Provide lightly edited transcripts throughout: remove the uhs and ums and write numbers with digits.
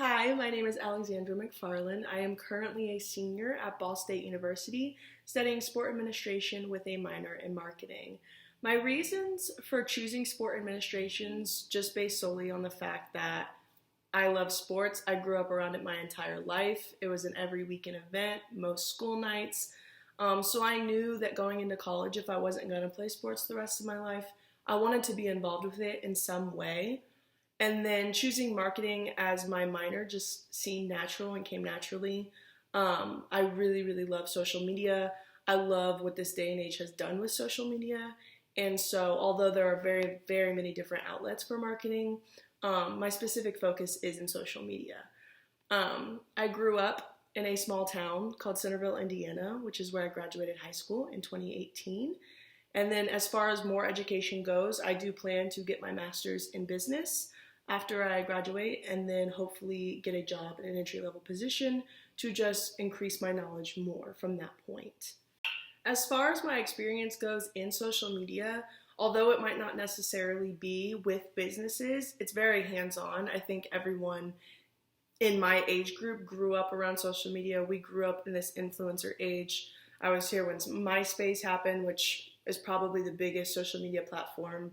Hi, my name is Alexandra McFarland. I am currently a senior at Ball State University studying sport administration with a minor in marketing. My reasons for choosing sport administration's just based solely on the fact that I love sports. I grew up around it my entire life. It was an every weekend event, most school nights. So I knew that going into college, if I wasn't going to play sports the rest of my life, I wanted to be involved with it in some way. And then choosing marketing as my minor just seemed natural and came naturally. I really love social media. I love what this day and age has done with social media. And so, although there are very many different outlets for marketing, my specific focus is in social media. I grew up in a small town called Centerville, Indiana, which is where I graduated high school in 2018. And then as far as more education goes, I do plan to get my master's in business after I graduate and then hopefully get a job in an entry-level position to just increase my knowledge more from that point. As far as my experience goes in social media, although it might not necessarily be with businesses, it's very hands-on. I think everyone in my age group grew up around social media. We grew up in this influencer age. I was here when MySpace happened, which is probably the biggest social media platform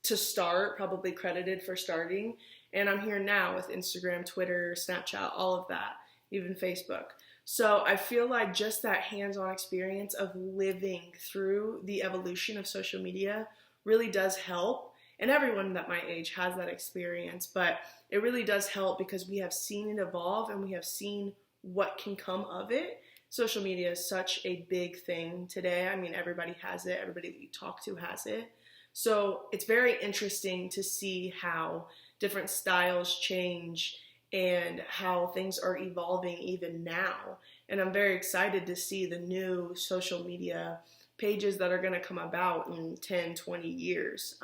to start, probably credited for starting. And I'm here now with Instagram, Twitter, Snapchat, all of that, even Facebook. So I feel like just that hands-on experience of living through the evolution of social media really does help. And everyone that my age has that experience, but it really does help because we have seen it evolve and we have seen what can come of it. Social media is such a big thing today. I mean, everybody has it. Everybody that you talk to has it. So it's very interesting to see how different styles change and how things are evolving even now. And I'm very excited to see the new social media pages that are going to come about in 10, 20 years.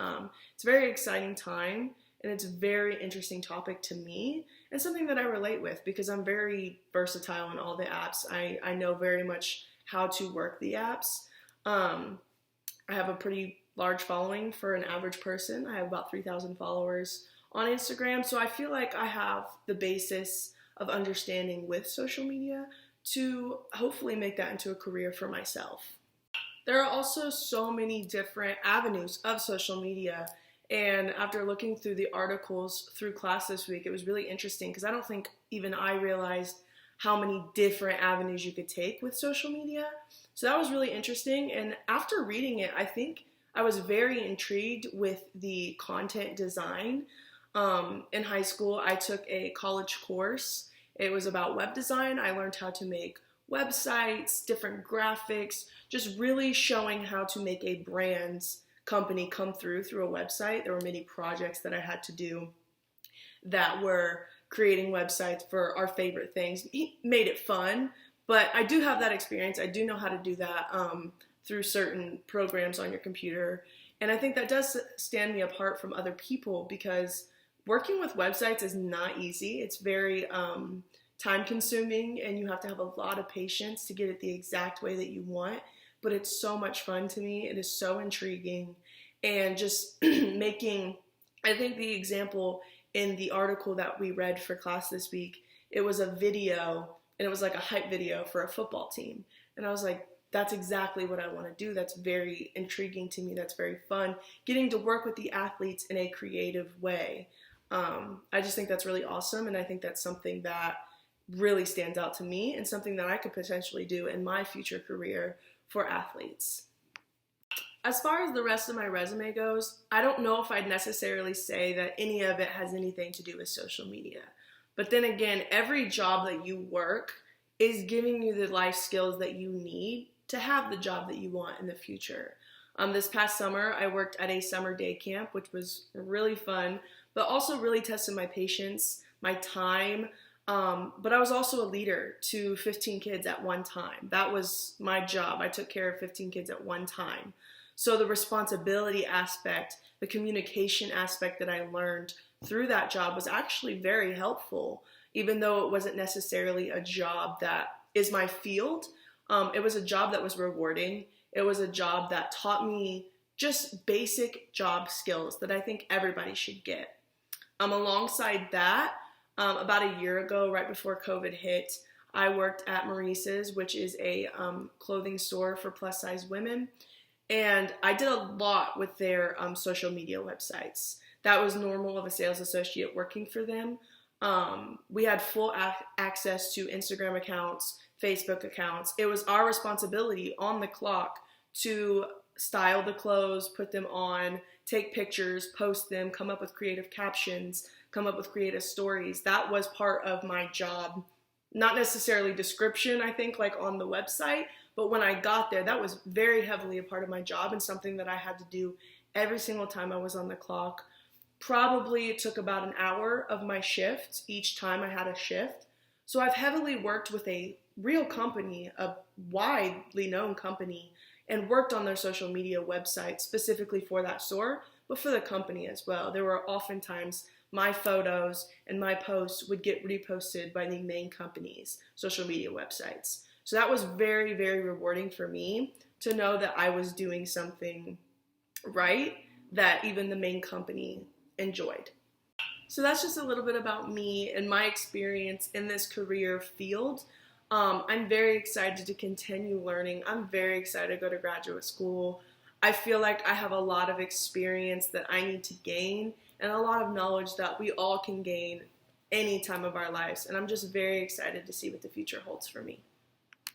It's a very exciting time and it's a very interesting topic to me and something that I relate with because I'm very versatile in all the apps. I know very much how to work the apps. I have a pretty large following for an average person. I have about 3,000 followers on Instagram. So I feel like I have the basis of understanding with social media to hopefully make that into a career for myself. There are also so many different avenues of social media. And after looking through the articles through class this week, it was really interesting because I don't think even I realized how many different avenues you could take with social media. So that was really interesting. And after reading it, I think I was very intrigued with the content design. In high school, I took a college course. It was about web design. I learned how to make websites, different graphics, just really showing how to make a brand's company come through a website. There were many projects that I had to do that were creating websites for our favorite things. He made it fun, but I do have that experience. I do know how to do that through certain programs on your computer. And I think that does stand me apart from other people because working with websites is not easy. It's very time consuming and you have to have a lot of patience to get it the exact way that you want. But it's so much fun to me. It is so intriguing. And just making, I think the example in the article that we read for class this week, it was a video and it was like a hype video for a football team. And I was like, that's exactly what I want to do. That's very intriguing to me. That's very fun. Getting to work with the athletes in a creative way. I just think that's really awesome. And I think that's something that really stands out to me and something that I could potentially do in my future career for athletes. As far as the rest of my resume goes, I don't know if I'd necessarily say that any of it has anything to do with social media. But then again, every job that you work is giving you the life skills that you need to have the job that you want in the future. This past summer, I worked at a summer day camp, which was really fun, but also really tested my patience, my time. But I was also a leader to 15 kids at one time. That was my job. I took care of 15 kids at one time. So the responsibility aspect, the communication aspect that I learned through that job was actually very helpful, even though it wasn't necessarily a job that is my field. It was a job that was rewarding. It was a job that taught me just basic job skills that I think everybody should get. Alongside that, About a year ago, right before COVID hit, I worked at Maurice's, which is a clothing store for plus size women. And I did a lot with their social media websites. That was normal of a sales associate working for them. We had full access to Instagram accounts, Facebook accounts. It was our responsibility on the clock to style the clothes, put them on, take pictures, post them, come up with creative captions, come up with creative stories. That was part of my job. Not necessarily description, I think, like on the website, but when I got there, that was very heavily a part of my job and something that I had to do every single time I was on the clock. Probably it took about an hour of my shift each time I had a shift. So I've heavily worked with a real company, a widely known company, and worked on their social media website specifically for that store, but for the company as well. There were oftentimes my photos and my posts would get reposted by the main company's social media websites. So that was very, very rewarding for me to know that I was doing something right that even the main company enjoyed. So that's just a little bit about me and my experience in this career field. I'm very excited to continue learning. I'm very excited to go to graduate school. I feel like I have a lot of experience that I need to gain and a lot of knowledge that we all can gain any time of our lives. And I'm just very excited to see what the future holds for me.